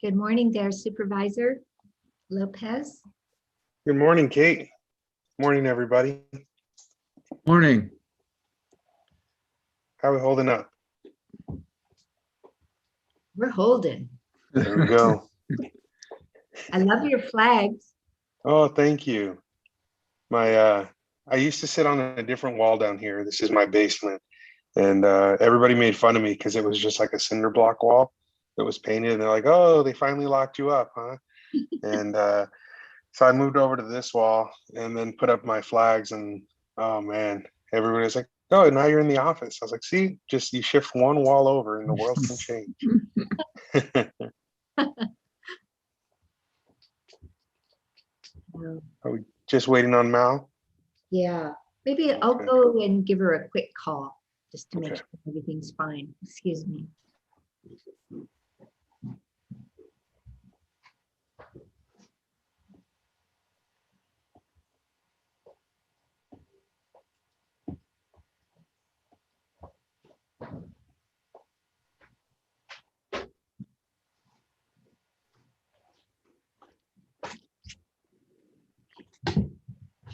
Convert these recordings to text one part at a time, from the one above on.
Good morning there, Supervisor Lopez. Good morning, Kate. Morning, everybody. Morning. How are we holding up? We're holding. There we go. I love your flags. Oh, thank you. I used to sit on a different wall down here. This is my basement. And everybody made fun of me because it was just like a cinder block wall that was painted. And they're like, oh, they finally locked you up, huh? And so I moved over to this wall and then put up my flags. And oh, man, everybody was like, oh, now you're in the office. I was like, see, just you shift one wall over and the world can change. Are we just waiting on Mal? Yeah, maybe I'll Okay. go and give her a quick call just to make Okay. sure everything's fine. Excuse me.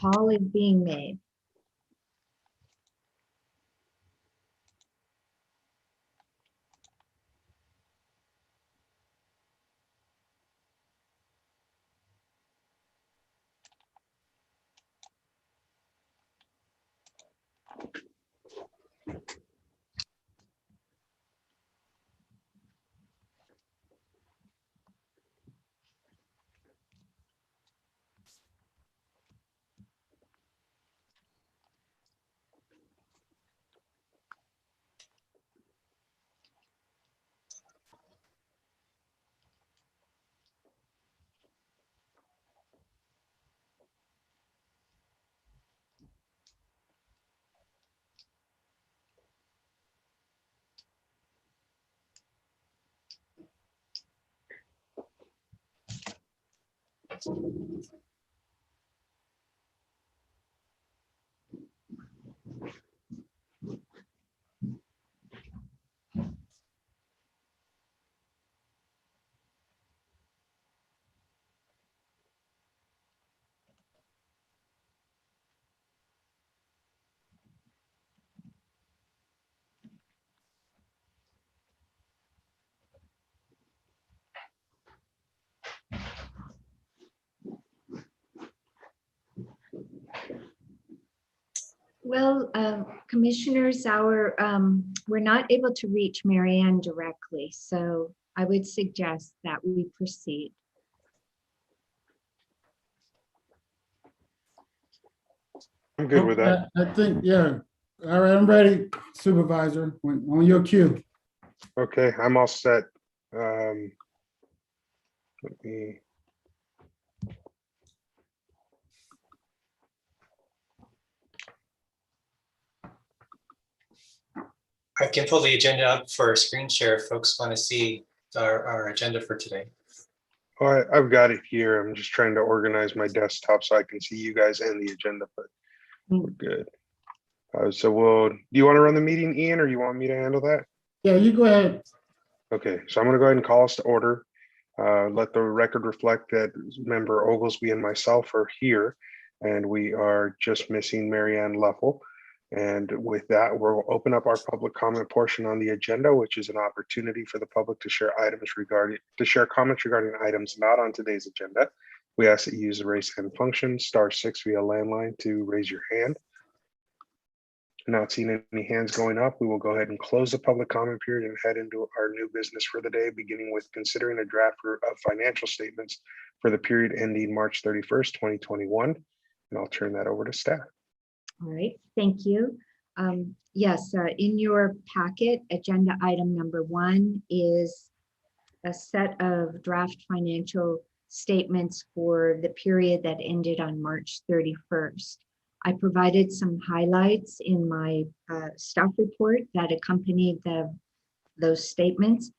Call is being made. Well, commissioners, we're not able to reach Marianne directly, so I would suggest that we proceed. I'm good with that. I think, yeah. All right, I'm ready, Supervisor, on your cue. Okay, I'm all set. Let me. I can pull the agenda up for screen share if folks want to see our agenda for today. Oh, I've got it here. I'm just trying to organize my desktop so I can see you guys and the agenda, but we're good. Do you want to run the meeting, Ian, or you want me to handle that? Yeah, you go ahead. Okay, so I'm going to go ahead and call us to order. Let the record reflect that member Oglesby and myself are here, and we are just missing Marianne Leffel. And with that, we'll open up our public comment portion on the agenda, which is an opportunity for the public to share comments regarding items not on today's agenda. We ask that you use the raise hand function, *6 via landline to raise your hand. Not seeing any hands going up, we will go ahead and close the public comment period and head into our new business for the day, beginning with considering a draft of financial statements for the period ending March 31st, 2021. And I'll turn that over to staff. All right, thank you. Yes, in your packet, agenda item number 1 is a set of draft financial statements for the period that ended on March 31st. I provided some highlights in my staff report that accompanied those statements.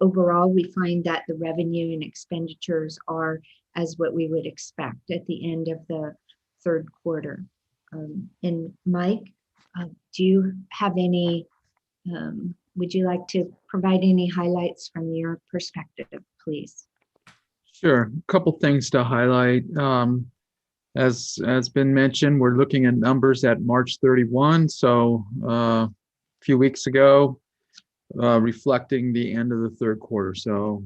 Overall, we find that the revenue and expenditures are as what we would expect at the end of the third quarter. And Mike, do you have any, would you like to provide any highlights from your perspective, please. Sure. A couple things to highlight. As been mentioned, we're looking at numbers at March 31. So a few weeks ago, reflecting the end of the third quarter. So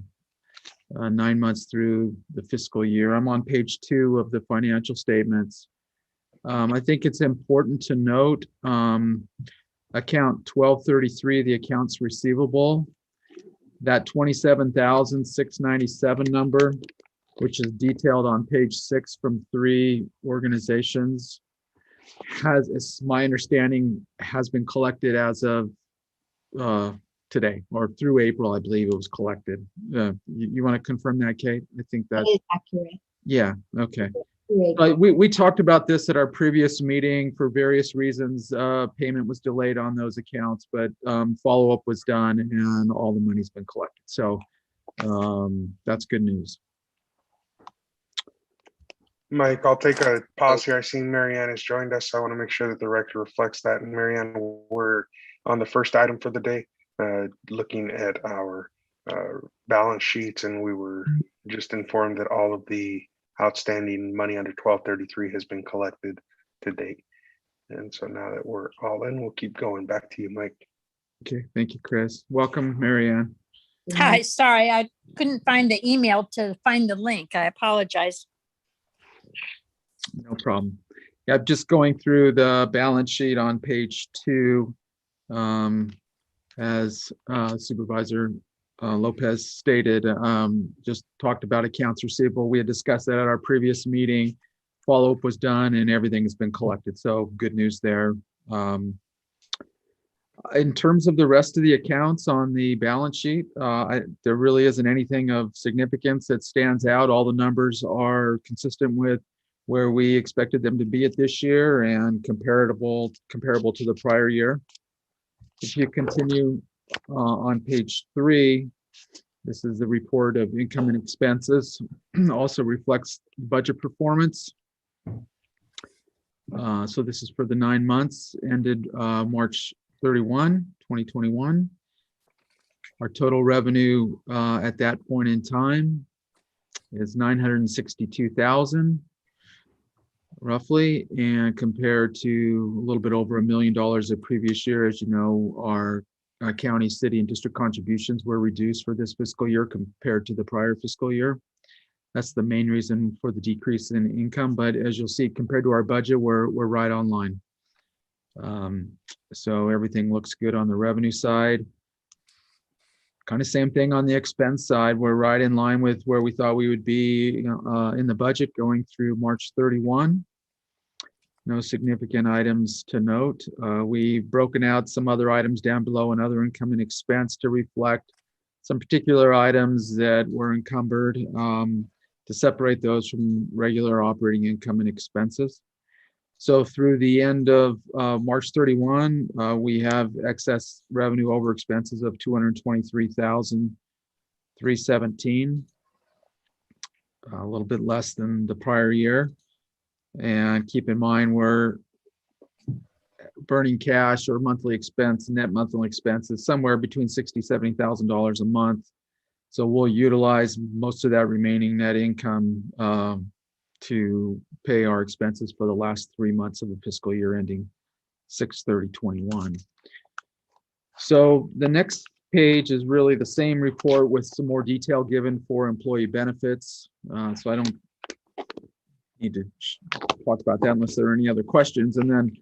9 months through the fiscal year. I'm on page 2 of the financial statements. I think it's important to note account 1233, the accounts receivable, that 27,697 number, which is detailed on page 6 from 3 organizations, it's my understanding, has been collected as of today, or through April, I believe it was collected. You want to confirm that, Kate? I think That that, is accurate. yeah, okay. Great. We talked about this at our previous meeting. For various reasons, payment was delayed on those accounts, but follow-up was done and all the money's been collected. So that's good news. Mike, I'll take a pause here. I see Marianne has joined us. I want to make sure that the record reflects that. And Marianne, we're on the first item for the day, looking at our balance sheets, and we were just informed that all of the outstanding money under 1233 has been collected to date. And so now that we're all in, we'll keep going. Back to you, Mike. Okay, thank you, Chris. Welcome, Marianne. Hi, sorry, I couldn't find the email to find the link. I apologize. No problem. Yeah, just going through the balance sheet on page 2, as Supervisor Lopez stated, just talked about accounts receivable. We had discussed that at our previous meeting. Follow-up was done and everything has been collected. So good news there. In terms of the rest of the accounts on the balance sheet, there really isn't anything of significance that stands out. All the numbers are consistent with where we expected them to be at this year and comparable to the prior year. If you continue on page 3, this is the report of income and expenses. Also reflects budget performance. So this is for the 9 months ended March 31, 2021. Our total revenue at that point in time is 962,000 roughly, and compared to a little bit over $1 million the previous year. As you know, our county, city, and district contributions were reduced for this fiscal year compared to the prior fiscal year. That's the main reason for the decrease in income. But as you'll see, compared to our budget, we're right on line. So everything looks good on the revenue side. Kind of same thing on the expense side. We're right in line with where we thought we would be in the budget going through March 31. No significant items to note. We've broken out some other items down below in other income and expense to reflect some particular items that were encumbered, to separate those from regular operating income and expenses. So through the end of March 31, we have excess revenue over expenses of $223,317, a little bit less than the prior year. And keep in mind, we're burning cash or monthly expense, net monthly expenses, somewhere between $60,000 to $70,000 a month. So we'll utilize most of that remaining net income to pay our expenses for the last 3 months of the fiscal year ending 6/30/21. So the next page is really the same report with some more detail given for employee benefits. So I don't need to talk about that unless there are any other questions. And then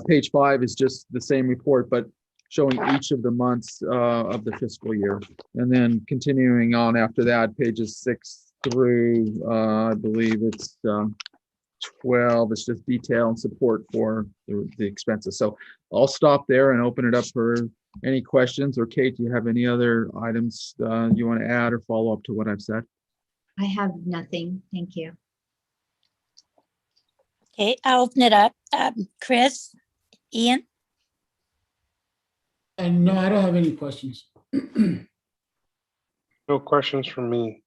page 5 is just the same report, but showing each of the months of the fiscal year. And then continuing on after that, pages 6 through, I believe it's 12, it's just detail and support for the expenses. So I'll stop there and open it up for any questions. Or Kate, do you have any other items you want to add or follow up to what I've said? I have nothing. Thank you. Okay, I'll open it up. Chris, Ian, And no, I don't have any questions. No questions from me.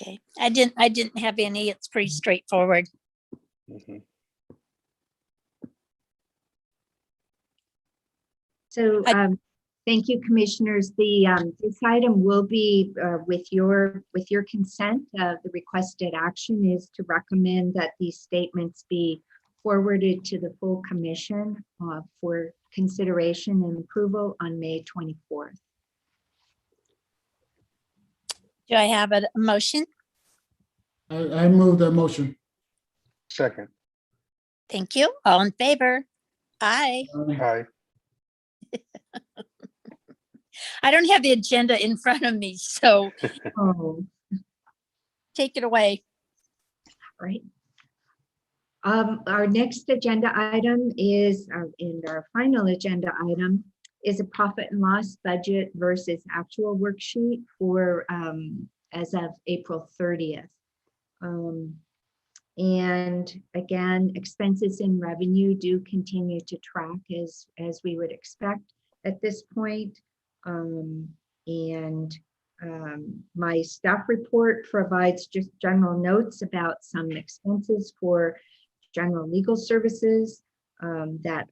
okay. I didn't have any. It's pretty straightforward. Mhm. So I- Thank you, commissioners. This item will be with your consent. The requested action is to recommend that these statements be forwarded to the full commission for consideration and approval on May 24th. Do I have a motion? I move that motion. Second. Thank you. All in favor? Aye. Aye. I don't have the agenda in front of me, so Oh, take it away. right. Our next agenda item is, in our final agenda item, is a profit and loss budget versus actual worksheet for as of April 30th. And again, expenses and revenue do continue to track as we would expect at this point. My staff report provides just general notes about some expenses for general legal services that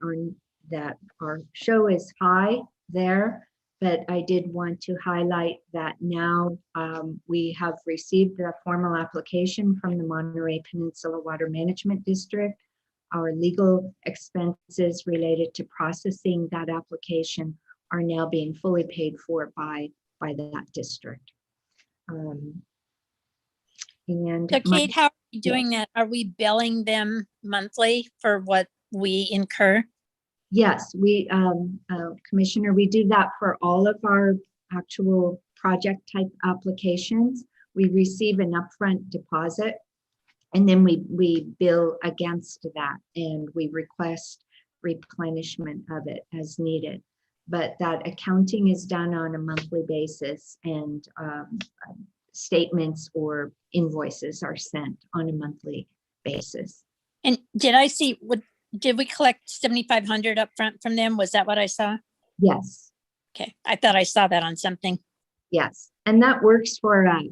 are show as high there. But I did want to highlight that now we have received the formal application from the Monterey Peninsula Water Management District. Our legal expenses related to processing that application are now being fully paid for by that district. So Kate, how are we doing that? Are we billing them monthly for what we incur? Yes, we, Commissioner, we do that for all of our actual project type applications. We receive an upfront deposit and then we bill against that and we request replenishment of it as needed. But that accounting is done on a monthly basis and statements or invoices are sent on a monthly basis. And did I see, did we collect 7,500 up front from them? Was that what I saw? Yes. Okay, I thought I saw that on something. Yes, and that works for a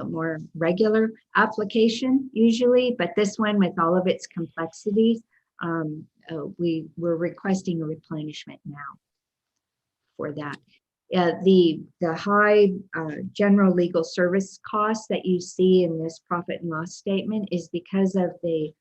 more regular application usually, but this one with all of its complexities, we were requesting a replenishment now for that. The high general legal service costs that you see in this profit and loss statement is because of the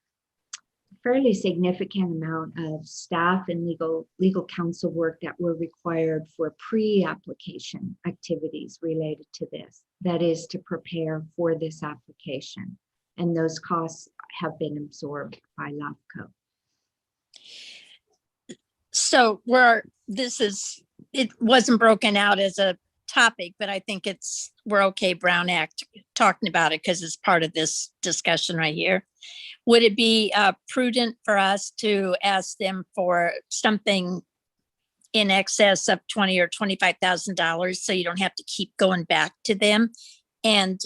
fairly significant amount of staff and legal counsel work that were required for pre-application activities related to this. That is to prepare for this application. And those costs have been absorbed by LAFCO. So it wasn't broken out as a topic, but I think we're okay, Brown Act, talking about it because it's part of this discussion right here. Would it be prudent for us to ask them for something in excess of $20,000 or $25,000 so you don't have to keep going back to them and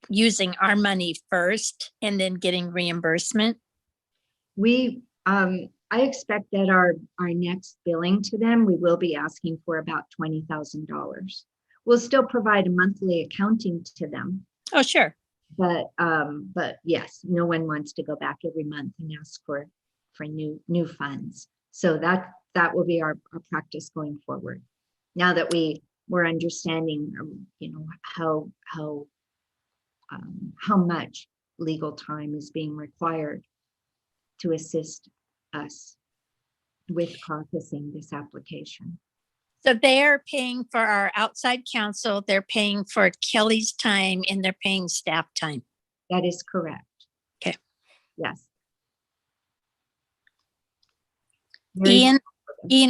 using our money first and then getting reimbursement? I expect that our next billing to them, we will be asking for about $20,000. We'll still provide a monthly accounting to them. Oh, sure. But yes, no one wants to go back every month and ask for new funds. So that will be our practice going forward. Now that we're understanding, how much legal time is being required to assist us with processing this application. So they're paying for our outside counsel, they're paying for Kelly's time, and they're paying staff time. That is correct. Okay. Yes. Ian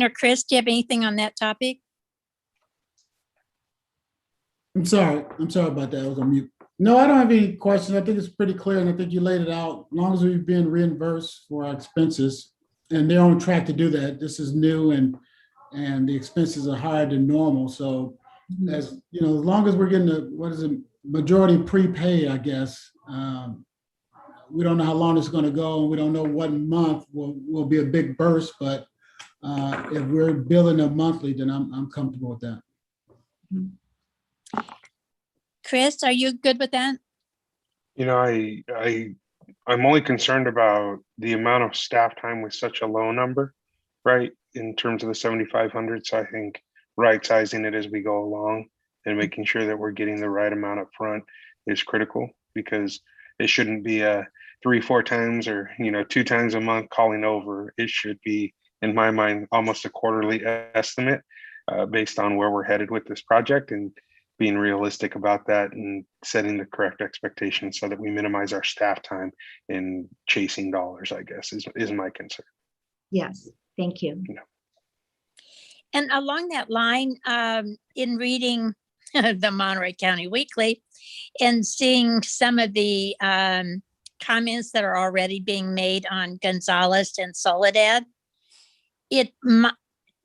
or Chris, do you have anything on that topic? I'm sorry about that. I was on mute. No, I don't have any questions. I think it's pretty clear, and I think you laid it out. As long as we've been reimbursed for our expenses, and they're on track to do that. This is new, and the expenses are higher than normal. So, as you know, as long as we're getting majority prepaid, I guess. We don't know how long it's going to go, and we don't know what month will be a big burst. But if we're billing them monthly, then I'm comfortable with that. Chris, are you good with that? I'm only concerned about the amount of staff time with such a low number. right in terms of the 7,500. So I think right sizing it as we go along and making sure that we're getting the right amount up front is critical, because it shouldn't be a 3-4 times or 2 times a month calling over. It should be, in my mind, almost a quarterly estimate based on where we're headed with this project, and being realistic about that and setting the correct expectations so that we minimize our staff time in chasing dollars, I guess, is my concern. Yes, thank you. And along that line, in reading the Monterey County Weekly and seeing some of the comments that are already being made on Gonzales and Soledad,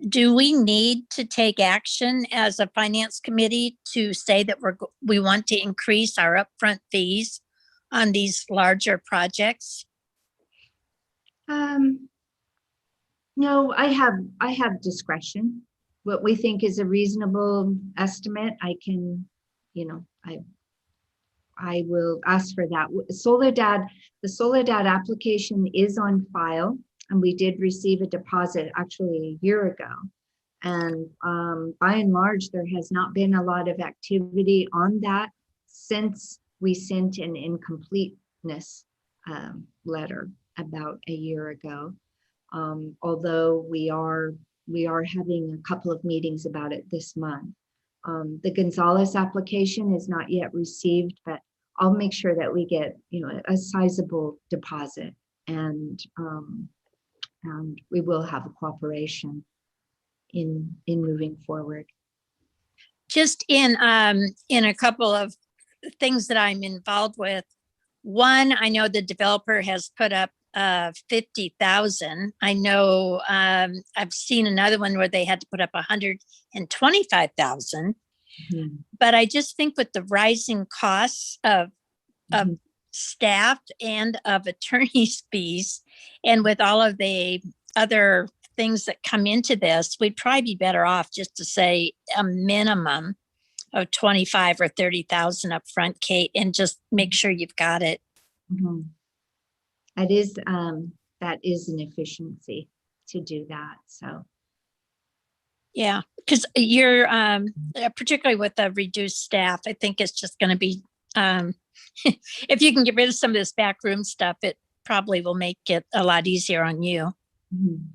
do we need to take action as a finance committee to say that we want to increase our upfront fees on these larger projects? No, I have discretion. What we think is a reasonable estimate, I can, I will ask for that. The Soledad application is on file, and we did receive a deposit actually a year ago. And by and large, there has not been a lot of activity on that since we sent an incompleteness letter about a year ago. Although we are having a couple of meetings about it this month. The Gonzales application is not yet received, but I'll make sure that we get a sizable deposit, and we will have a cooperation in moving forward. Just in a couple of things that I'm involved with. One, I know the developer has put up 50,000. I know I've seen another one where they had to put up 125,000. Mhm. But I just think with the rising costs of Mhm. staff and of attorney's fees, and with all of the other things that come into this, we'd probably be better off just to say a minimum of 25 or 30,000 up front, Kate, and just make sure you've got it. Mhm. That is an efficiency to do that. So Yeah, because you're particularly with the reduced staff, I think it's just going to be if you can get rid of some of this backroom stuff, it probably will make it a lot easier on you. mhm.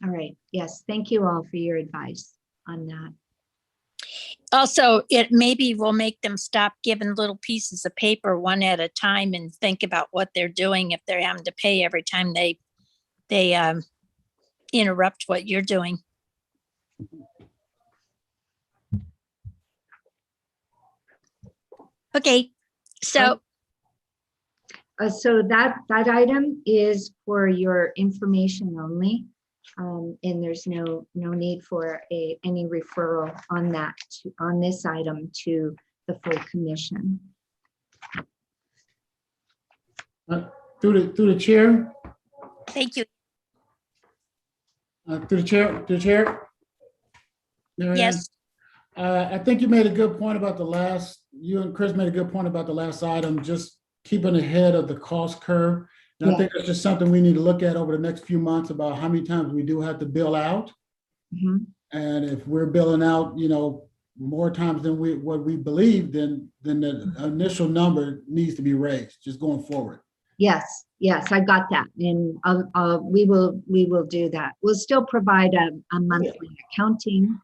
All right. Yes, thank you all for your advice on that. Also, it maybe will make them stop giving little pieces of paper one at a time and think about what they're doing if they're having to pay every time they interrupt what you're doing. Okay, so So that item is for your information only, and there's no need for any referral on that on this item to the full commission. Through the chair, thank you. through the chair. Mary Ann? Yes, I think you made a good point about you and Chris made a good point about the last item, just keeping ahead of the cost curve. And I think that's just something we need to look at over the next few months about how many times we do have to bill out. Mhm. And if we're billing out, more times than what we believe, then the initial number needs to be raised, just going forward. Yes, I got that, and we will do that. We'll still provide a monthly accounting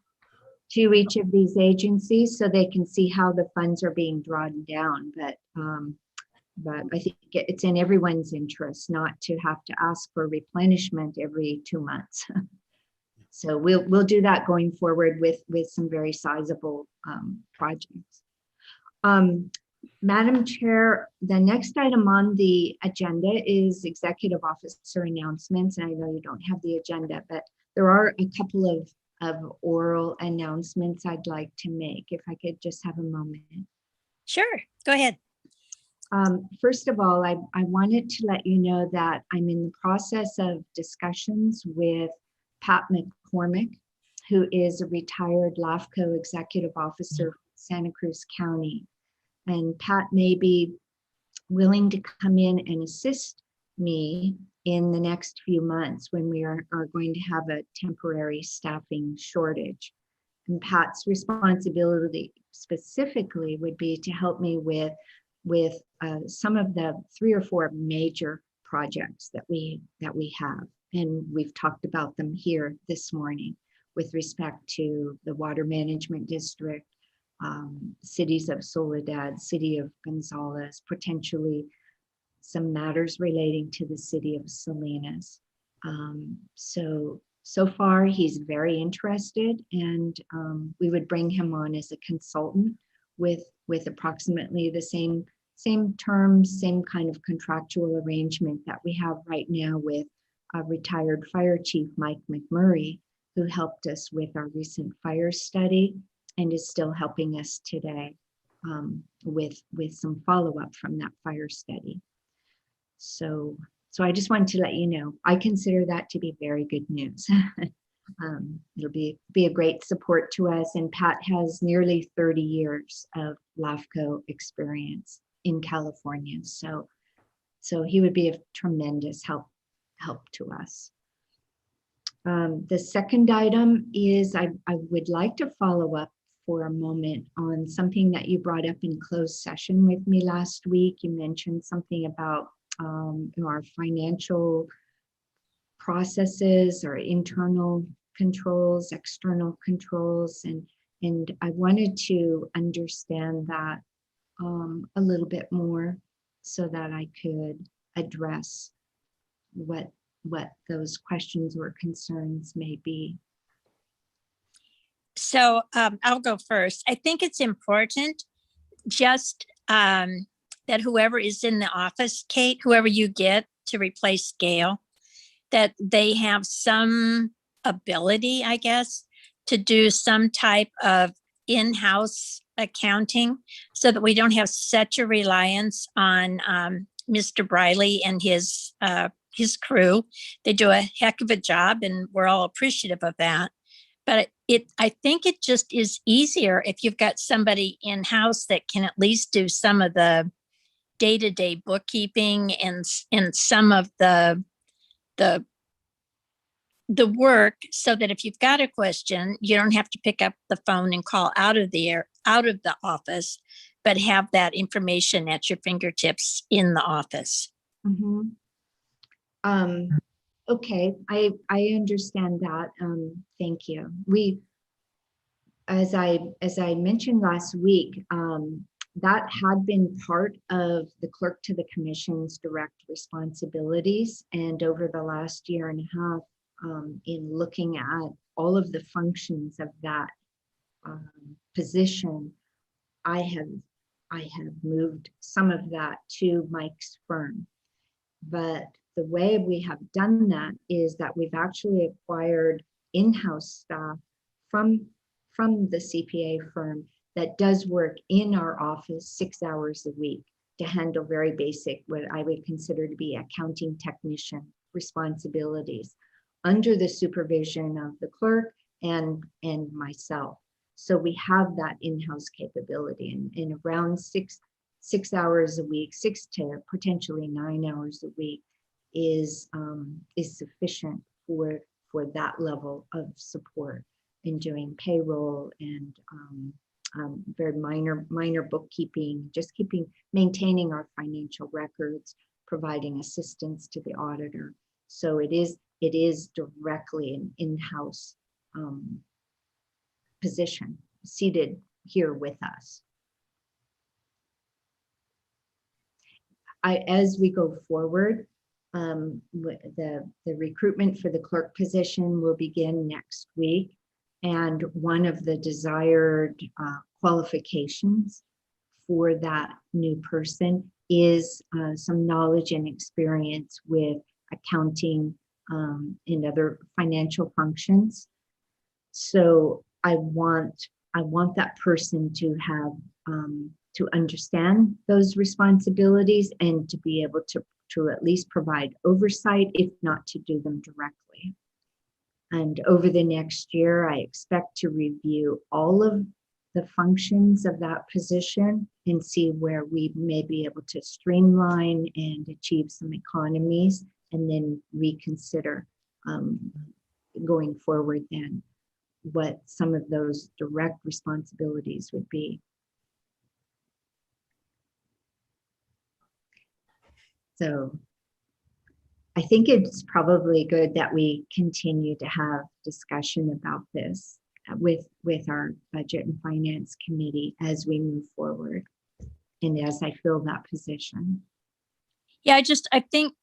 to each of these agencies so they can see how the funds are being drawn down. But I think it's in everyone's interest not to have to ask for replenishment every 2 months. So we'll do that going forward with some very sizable projects. Madam Chair, the next item on the agenda is executive officer announcements. And I know you don't have the agenda, but there are a couple of oral announcements I'd like to make, if I could just have a moment. sure, go ahead. First of all, I wanted to let you know that I'm in the process of discussions with Pat McCormick, who is a retired LAFCO executive officer from Santa Cruz County. And Pat may be willing to come in and assist me in the next few months when we are going to have a temporary staffing shortage. And Pat's responsibility specifically would be to help me with some of the 3 or 4 major projects that we have. And we've talked about them here this morning with respect to the water management district, cities of Soledad, city of Gonzales, potentially some matters relating to the city of Salinas. So far, he's very interested, and we would bring him on as a consultant with approximately the same terms, same kind of contractual arrangement that we have right now with retired Fire Chief Mike McMurray, who helped us with our recent fire study and is still helping us today with some follow-up from that fire study. So I just wanted to let you know, I consider that to be very good news. It'll be a great support to us, and Pat has nearly 30 years of LAFCO experience in California. So he would be a tremendous help to us. The second item is I would like to follow up for a moment on something that you brought up in closed session with me last week. You mentioned something about our financial processes, our internal controls, external controls, and I wanted to understand that a little bit more so that I could address what those questions or concerns may be. So I'll go first. I think it's important just that whoever is in the office, Kate, whoever you get to replace Gail, that they have some ability, I guess, to do some type of in-house accounting so that we don't have such a reliance on Mr. Briley and his crew. They do a heck of a job, and we're all appreciative of that. But I think it just is easier if you've got somebody in-house that can at least do some of the day-to-day bookkeeping and some of the work, so that if you've got a question, you don't have to pick up the phone and call out of the office, but have that information at your fingertips in the office. Mm-hmm. Okay, I understand that. Thank you. As I mentioned last week, that had been part of the clerk to the commission's direct responsibilities. And over the last year and a half, in looking at all of the functions of that position, I have moved some of that to Mike's firm. But the way we have done that is that we've actually acquired in-house staff from the CPA firm that does work in our office 6 hours a week to handle very basic, what I would consider to be accounting technician responsibilities under the supervision of the clerk and myself. So we have that in-house capability, and in around six hours a week, 6 to potentially 9 hours a week is sufficient for that level of support in doing payroll and very minor bookkeeping, just maintaining our financial records, providing assistance to the auditor. So it is directly an in-house position seated here with us. As we go forward, the recruitment for the clerk position will begin next week. And one of the desired qualifications for that new person is some knowledge and experience with accounting and other financial functions. So I want that person to have to understand those responsibilities and to be able to at least provide oversight, if not to do them directly. And over the next year, I expect to review all of the functions of that position and see where we may be able to streamline and achieve some economies, and then reconsider going forward then what some of those direct responsibilities would be. So I think it's probably good that we continue to have discussion about this with our budget and finance committee as we move forward and as I fill that position. Yeah,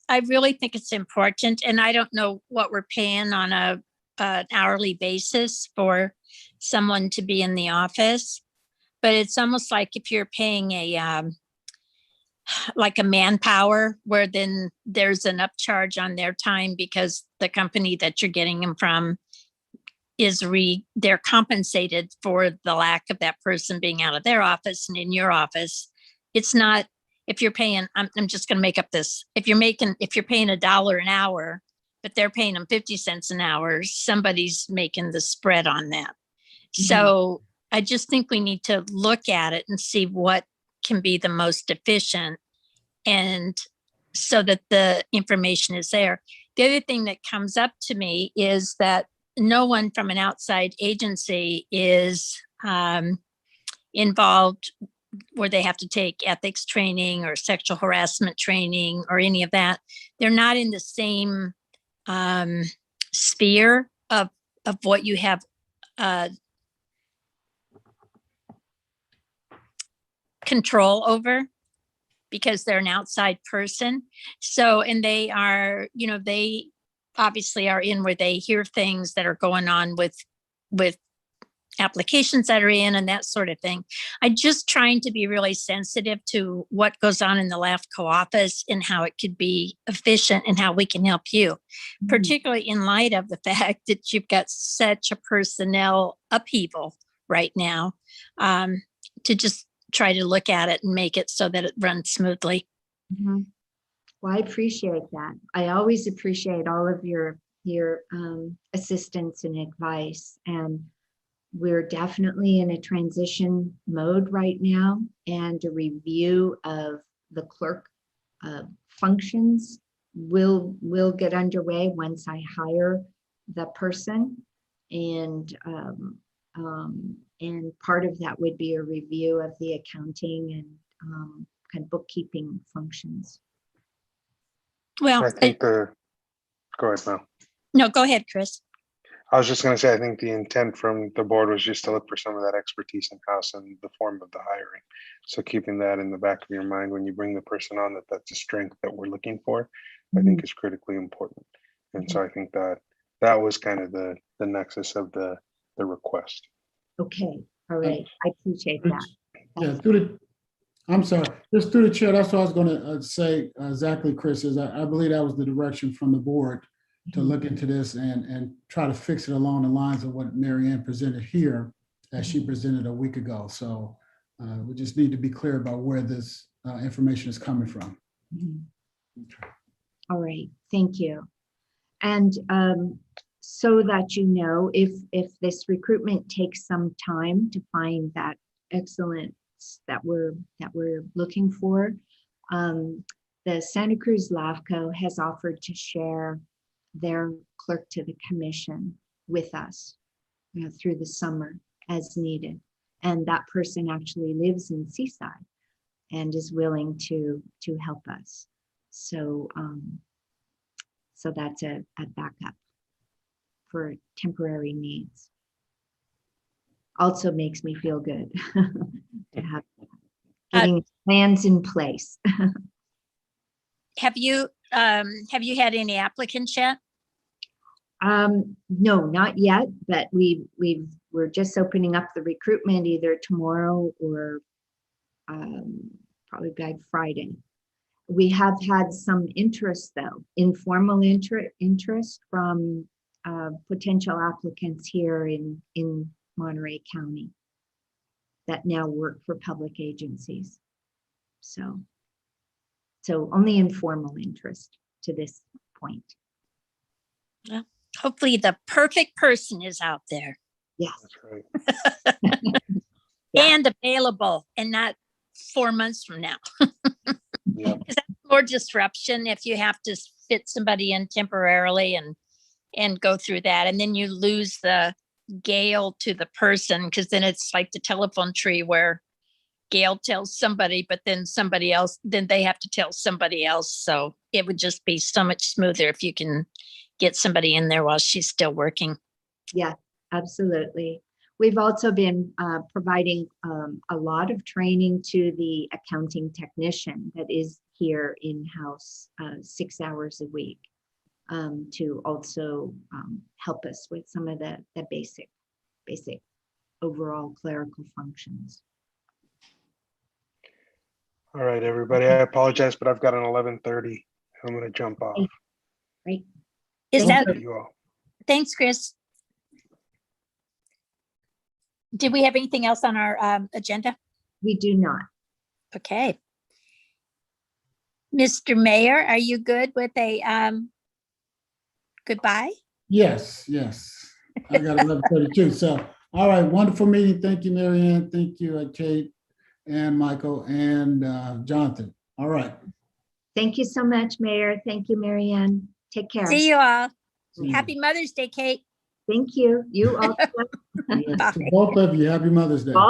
I really think it's important, and I don't know what we're paying on an hourly basis for someone to be in the office, but it's almost like if you're paying like a manpower, where then there's an upcharge on their time because the company that you're getting them from they're compensated for the lack of that person being out of their office and in your office. It's not, if you're paying, I'm just going to make up this. If you're paying $1 an hour, but they're paying them 50 cents an hour, somebody's making the spread on that. So I just think we need to look at it and see what can be the most efficient, and so that the information is there. The other thing that comes up to me is that no one from an outside agency is involved where they have to take ethics training or sexual harassment training or any of that. They're not in the same sphere of what you have control over, because they're an outside person. So, and they are, they obviously are in where they hear things that are going on with applications that are in and that sort of thing. I'm just trying to be really sensitive to what goes on in the LAFCO office and how it could be efficient and how we can help you, particularly in light of the fact that you've got such a personnel upheaval right now, to just try to look at it and make it so that it runs smoothly. Well, I appreciate that. I always appreciate all of your assistance and advice, and we're definitely in a transition mode right now, and a review of the clerk functions will get underway once I hire the person, and part of that would be a review of the accounting and kind of bookkeeping functions. Well, I think go ahead, Mel. no, go ahead, Chris. I was just going to say, I think the intent from the board was just to look for some of that expertise in-house in the form of the hiring. So keeping that in the back of your mind when you bring the person on, that's a strength that we're looking for, I think is critically important. And so I think that was kind of the nexus of the request. Okay, all right, I appreciate that. Yeah, I'm sorry, just through the chair, that's what I was gonna say exactly, Chris, is I believe that was the direction from the board to look into this and try to fix it along the lines of what Mary Ann presented here, as she presented a week ago. So we just need to be clear about where this information is coming from. All right, thank you. And so that you know, if this recruitment takes some time to find that excellence that we're looking for, the Santa Cruz LAFCO has offered to share their clerk to the commission with us, through the summer as needed. And that person actually lives in Seaside and is willing to help us. So so that's a backup for temporary needs. Also makes me feel good to have getting plans in place. Have you had any applicants yet? No, not yet, but we're just opening up the recruitment either tomorrow or probably by Friday. We have had some interest, though, informal interest from potential applicants here in Monterey County that now work for public agencies. So only informal interest to this point. Well, hopefully the perfect person is out there. Yes. That's right. Yeah. and available and not 4 months from now. Yeah. Because that's more disruption if you have to fit somebody in temporarily and go through that. And then you lose the Gail to the person, because then it's like the telephone tree where Gail tells somebody, but then somebody else, then they have to tell somebody else. So it would just be so much smoother if you can get somebody in there while she's still working. Yeah, absolutely. We've also been providing a lot of training to the accounting technician that is here in-house 6 hours a week to also help us with some of the basic overall clerical functions. All right, everybody. I apologize, but I've got an 11:30. I'm going to jump off. Right? Is Thank that, Thank you all. thanks, Chris. Did we have anything else on our agenda? We do not. Okay. Mr. Mayor, are you good with a goodbye? Yes, yes. I got 11:32. So, all right, wonderful meeting. Thank you, Mary Ann. Thank you, Kate and Michael and Jonathan. All right. Thank you so much, Mayor. Thank you, Mary Ann. Take care. See you all. See you. Happy Mother's Day, Kate. Thank you. You also. Yes, to both of you, happy Mother's Day. All